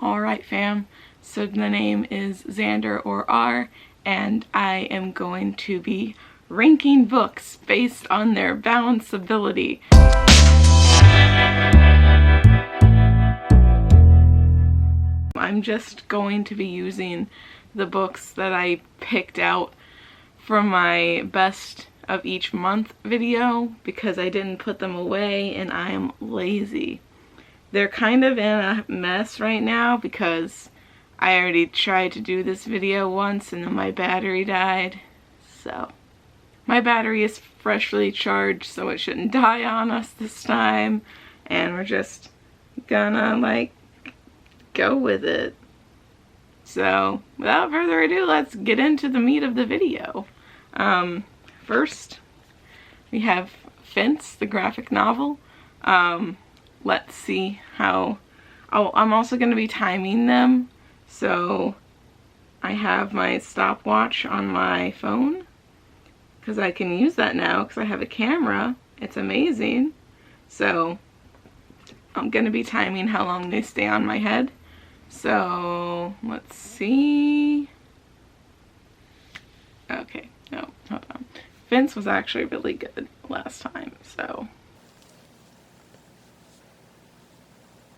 Alright fam, so the name is Xander or R, and I am going to be ranking books based on their balanceability. I'm just going to be using the books that I picked out from my best of each month video because I didn't put them away and I am lazy. They're kind of in a mess right now because I already tried to do this video once and then my battery died. So my battery is freshly charged, so it shouldn't die on us this time, and we're just gonna like go with it. So without further ado, let's get into the meat of the video. First we have Fence, the graphic novel. Let's see how, I'm also going to be timing them, so I have my stopwatch on my phone because I can use that now because I have a camera. It's amazing. So I'm going to be timing how long they stay on my head. So let's see. Okay, no, hold on. Fence was actually really good last time, so.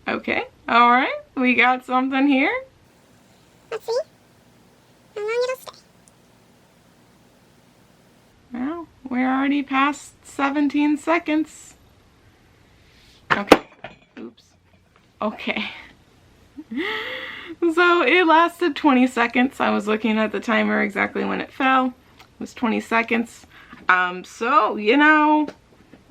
Okay, alright, we got something here. Let's see how long it'll stay. Well, we're already past 17 seconds. Okay, oops. Okay. So it lasted 20 seconds. I was looking at the timer exactly when it fell. It was 20 seconds. So, you know,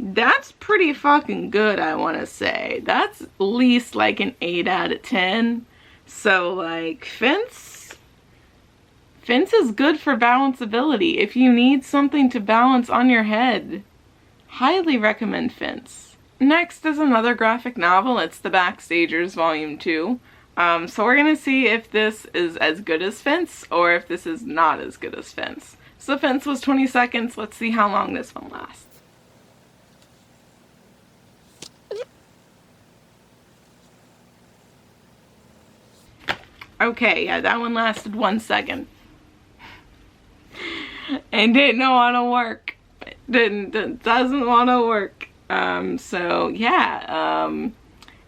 that's pretty fucking good, I want to say. That's at least like an 8 out of 10. So, like, Fence is good for balanceability. If you need something to balance on your head, highly recommend Fence. Next is another graphic novel. It's The Backstagers Volume 2. So we're going to see if this is as good as Fence or if this is not as good as Fence. So Fence was 20 seconds. Let's see how long this one lasts. Okay, yeah, that one lasted 1 second. And didn't want to work. Doesn't want to work. So yeah,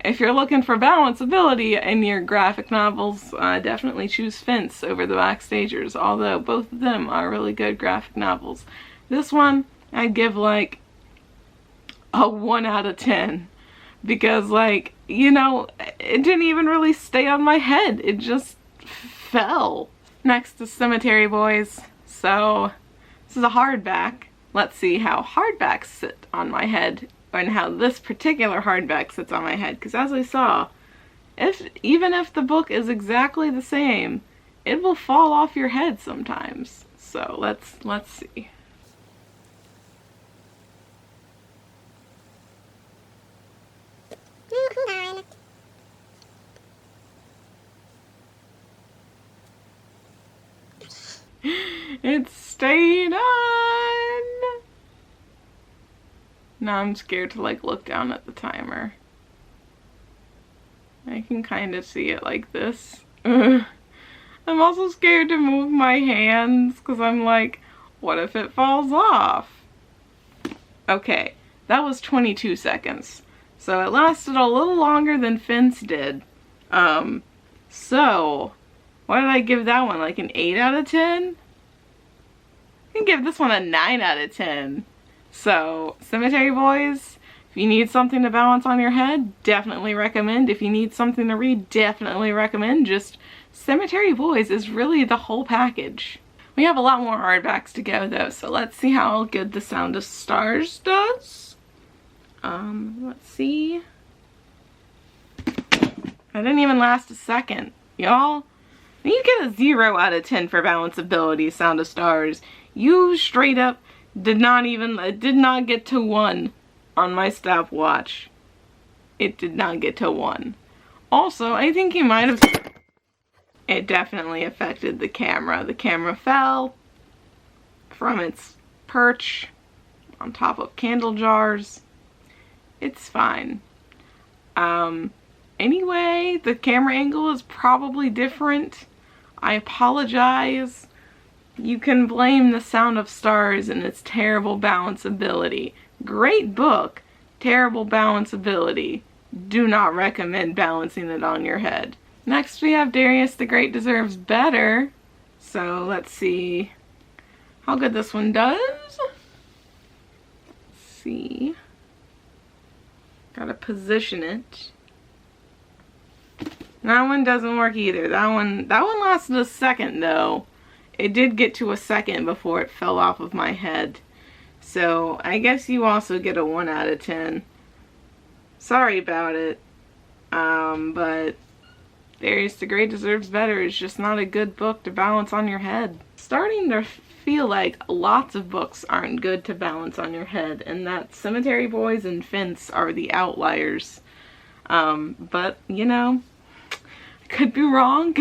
if you're looking for balanceability in your graphic novels, definitely choose Fence over The Backstagers, although both of them are really good graphic novels. This one, I'd give like a 1 out of 10. Because, like, you know, it didn't even really stay on my head. It just fell. Next is Cemetery Boys. So, this is a hardback. Let's see how hardbacks sit on my head and how this particular hardback sits on my head. Because as we saw, even if the book is exactly the same, it will fall off your head sometimes. So, let's see. Hold on. It's staying on! Now I'm scared to like look down at the timer. I can kind of see it like this. Ugh. I'm also scared to move my hands because I'm like, what if it falls off? Okay, that was 22 seconds. So it lasted a little longer than Fence did. So, what did I give that one? Like an 8 out of 10? I can give this one a 9 out of 10. So, Cemetery Boys, if you need something to balance on your head, definitely recommend. If you need something to read, definitely recommend. Just, Cemetery Boys is really the whole package. We have a lot more hardbacks to go though, so let's see how good The Sound of Stars does. Let's see. I didn't even last a second. Y'all, you get a 0 out of 10 for balanceability, Sound of Stars. You straight up did not get to 1 on my stopwatch. It did not get to 1. Also, I think you might have... It definitely affected the camera. The camera fell from its perch on top of candle jars. It's fine. Anyway, the camera angle is probably different. I apologize. You can blame The Sound of Stars and its terrible balanceability. Great book, terrible balanceability. Do not recommend balancing it on your head. Next we have Darius the Great Deserves Better. So let's see how good this one does. Let's see. Gotta position it. That one doesn't work either. That one lasted a second though. It did get to a second before it fell off of my head. So I guess you also get a 1 out of 10. Sorry about it. But Darius the Great Deserves Better is just not a good book to balance on your head. Starting to feel like lots of books aren't good to balance on your head, and that Cemetery Boys and Fence are the outliers. But you know, I could be wrong.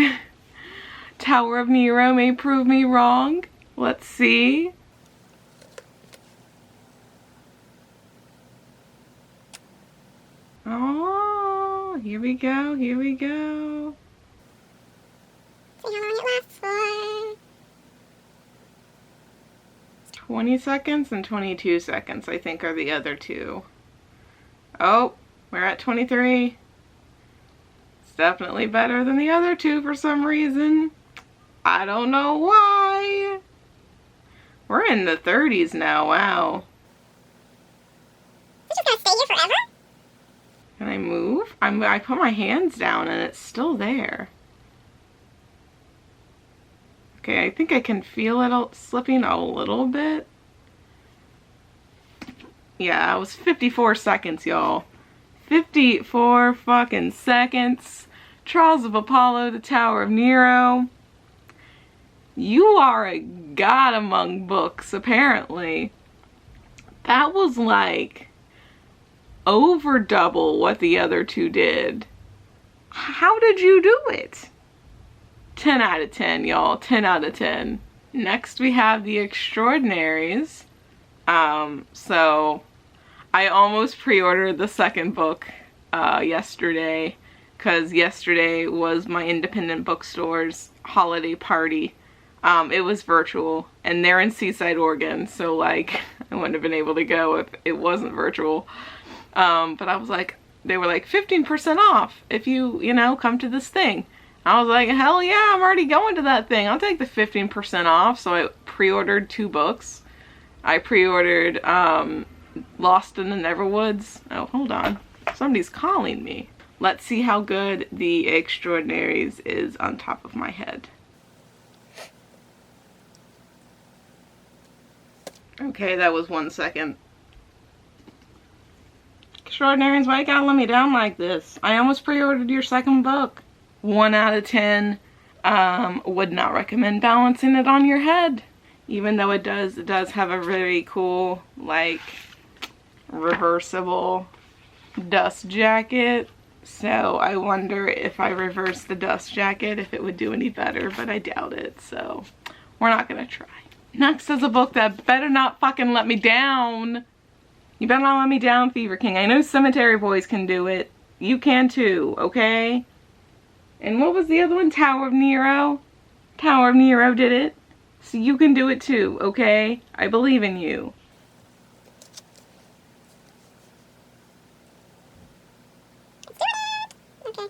Tower of Nero may prove me wrong. Let's see. Oh, here we go, here we go. See how long it lasts for. 20 seconds and 22 seconds, I think, are the other two. Oh, we're at 23. It's definitely better than the other two for some reason. I don't know why. We're in the 30s now, wow. Is it just gonna stay here forever? Can I move? I put my hands down and it's still there. Okay, I think I can feel it slipping a little bit. Yeah, it was 54 seconds, y'all. 54 fucking seconds. Trials of Apollo, the Tower of Nero. You are a god among books, apparently. That was like over double what the other two did. How did you do it? 10 out of 10, y'all. 10 out of 10. Next we have The Extraordinaries. So I almost pre-ordered the second book yesterday, because yesterday was my independent bookstore's holiday party. It was virtual, and they're in Seaside, Oregon, so like I wouldn't have been able to go if it wasn't virtual. But I was like, they were like 15% off if you know, come to this thing. I was like, hell yeah, I'm already going to that thing. I'll take the 15% off. So I pre-ordered 2 books. I pre-ordered Lost in the Neverwoods. Oh, hold on. Somebody's calling me. Let's see how good The Extraordinaries is on top of my head. Okay, that was 1 second. Extraordinaries, why you gotta let me down like this? I almost pre-ordered your second book. 1 out of 10. Would not recommend balancing it on your head. Even though it does have a very cool, like, reversible dust jacket. So I wonder if I reverse the dust jacket, if it would do any better, but I doubt it. So we're not gonna try. Next is a book that better not fucking let me down. You better not let me down, Fever King. I know Cemetery Boys can do it. You can too, okay? And what was the other one? Tower of Nero? Tower of Nero did it. So you can do it too, okay? I believe in you. Okay.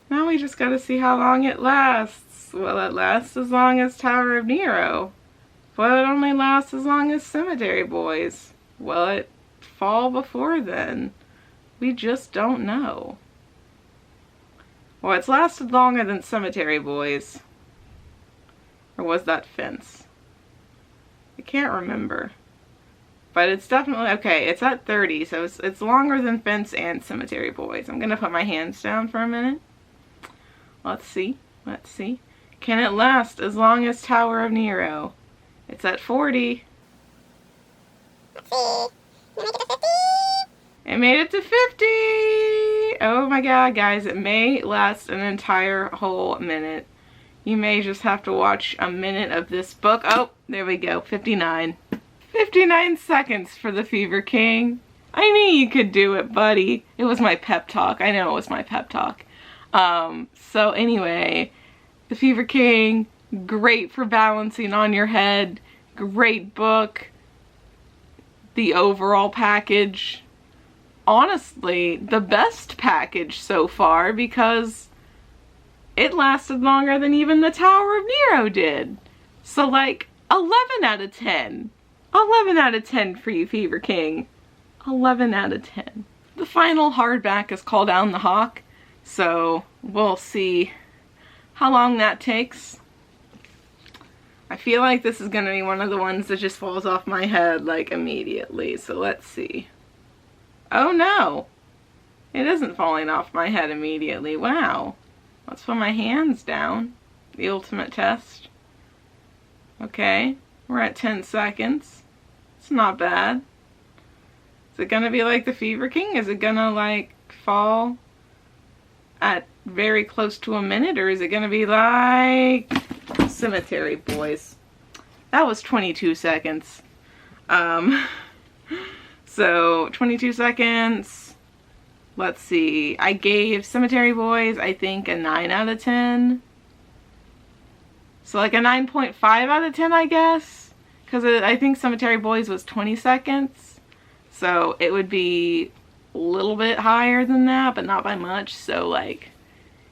Now we just gotta see how long it lasts. Will it last as long as Tower of Nero? Will it only last as long as Cemetery Boys? Will it fall before then? We just don't know. Well, it's lasted longer than Cemetery Boys. Or was that Fence? I can't remember. But it's definitely, okay, it's at 30, so it's longer than Fence and Cemetery Boys. I'm gonna put my hands down for a minute. Let's see, let's see. Can it last as long as Tower of Nero? It's at 40. Let's see. You make it to 50. It made it to 50! Oh my god, guys, it may last an entire whole minute. You may just have to watch a minute of this book. Oh, there we go, 59. 59 seconds for the Fever King. I knew you could do it, buddy. It was my pep talk. I know it was my pep talk. So anyway, The Fever King, great for balancing on your head, great book. The overall package, honestly, the best package so far because it lasted longer than even the Tower of Nero did. So like 11 out of 10. 11 out of 10 for you, Fever King. 11 out of 10. The final hardback is Call Down the Hawk, so we'll see how long that takes. I feel like this is going to be one of the ones that just falls off my head like immediately, so let's see. Oh no! It isn't falling off my head immediately. Wow. Let's put my hands down. The ultimate test. Okay, we're at 10 seconds. It's not bad. Is it gonna be like the Fever King? Is it gonna like fall at very close to a minute, or is it gonna be like Cemetery Boys? That was 22 seconds. So 22 seconds. Let's see. I gave Cemetery Boys, I think, a 9 out of 10. So like a 9.5 out of 10, I guess. Because I think Cemetery Boys was 20 seconds. So it would be a little bit higher than that, but not by much. So like,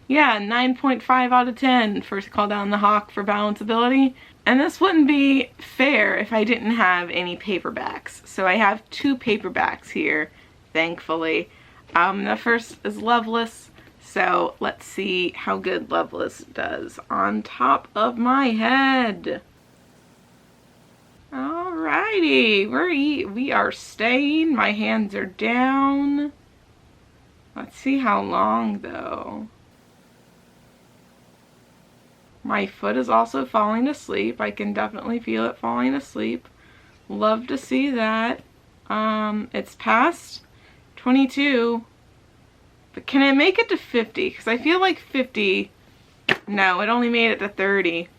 yeah, 9.5 out of 10 for Call Down the Hawk for balanceability. And this wouldn't be fair if I didn't have any paperbacks. So I have 2 paperbacks here, thankfully. The first is Loveless. So let's see how good Loveless does on top of my head. Alrighty, we are staying. My hands are down. Let's see how long though. My foot is also falling asleep. I can definitely feel it falling asleep. Love to see that. It's past 22. But can it make it to 50? Because I feel like 50... No, it only made it to 30.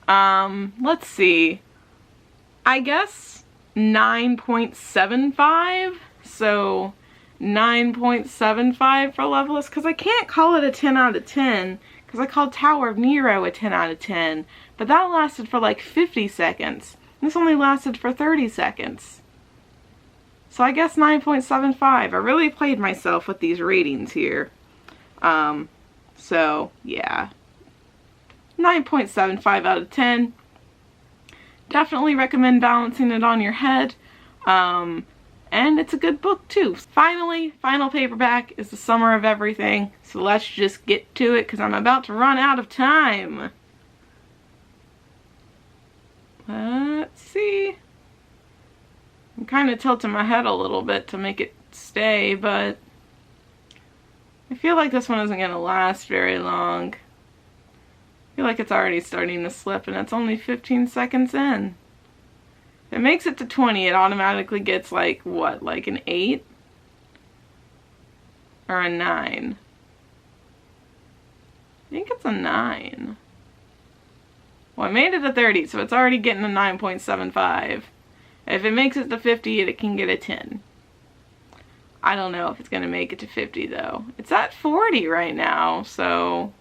Let's see. I guess 9.75. So 9.75 for Loveless. Because I can't call it a 10 out of 10. Because I called Tower of Nero a 10 out of 10. But that lasted for like 50 seconds. This only lasted for 30 seconds. So I guess 9.75. I really played myself with these ratings here. So yeah. 9.75 out of 10. Definitely recommend balancing it on your head. And it's a good book too. Finally, final paperback is The Summer of Everything. So let's just get to it because I'm about to run out of time. Let's see. I'm kind of tilting my head a little bit to make it stay, but I feel like this one isn't going to last very long. I feel like it's already starting to slip and it's only 15 seconds in. If it makes it to 20, it automatically gets like, what, like an 8? Or a 9? I think it's a 9. Well, I made it to 30, so it's already getting a 9.75. If it makes it to 50, it can get a 10. I don't know if it's going to make it to 50, though. It's at 40 right now, so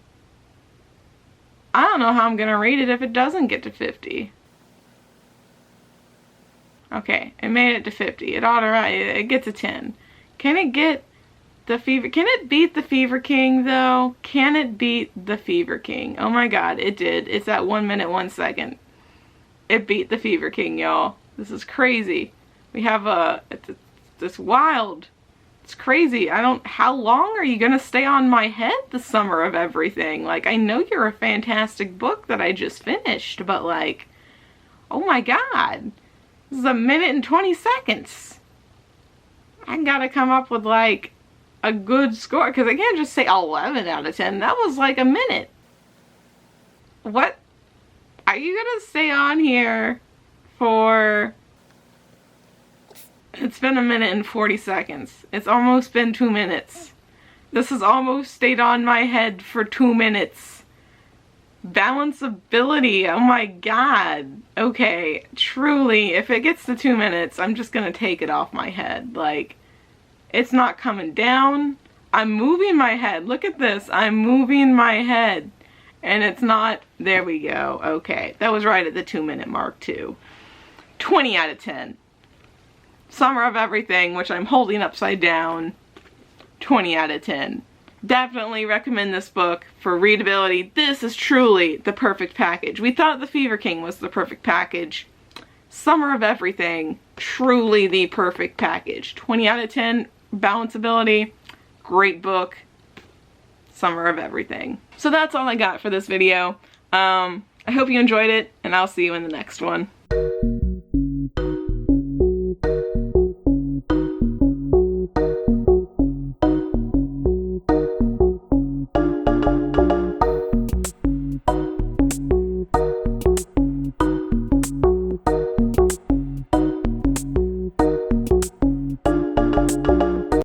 I don't know how I'm going to rate it if it doesn't get to 50. Okay, it made it to 50. It gets a 10. Can it get the Fever... Can it beat the Fever King, though? Can it beat the Fever King? Oh my god, it did. It's at 1 minute, 1 second. It beat the Fever King, y'all. This is crazy. We have it's wild. It's crazy. How long are you gonna stay on my head, The Summer of Everything? Like, I know you're a fantastic book that I just finished, but like, oh my god. This is 1 minute and 20 seconds. I gotta come up with like a good score, because I can't just say 11 out of 10. That was like a minute. What? Are you gonna stay on here for... It's been 1 minute and 40 seconds. It's almost been 2 minutes. This has almost stayed on my head for 2 minutes. Balanceability, oh my god. Okay, truly, if it gets to 2 minutes, I'm just gonna take it off my head. Like, it's not coming down. I'm moving my head. Look at this. I'm moving my head. And it's not, there we go. Okay, that was right at the 2-minute mark too. 20 out of 10. Summer of Everything, which I'm holding upside down. 20 out of 10. Definitely recommend this book for readability. This is truly the perfect package. We thought The Fever King was the perfect package. Summer of Everything, truly the perfect package. 20 out of 10 balanceability. Great book. Summer of Everything. So that's all I got for this video. I hope you enjoyed it, and I'll see you in the next one.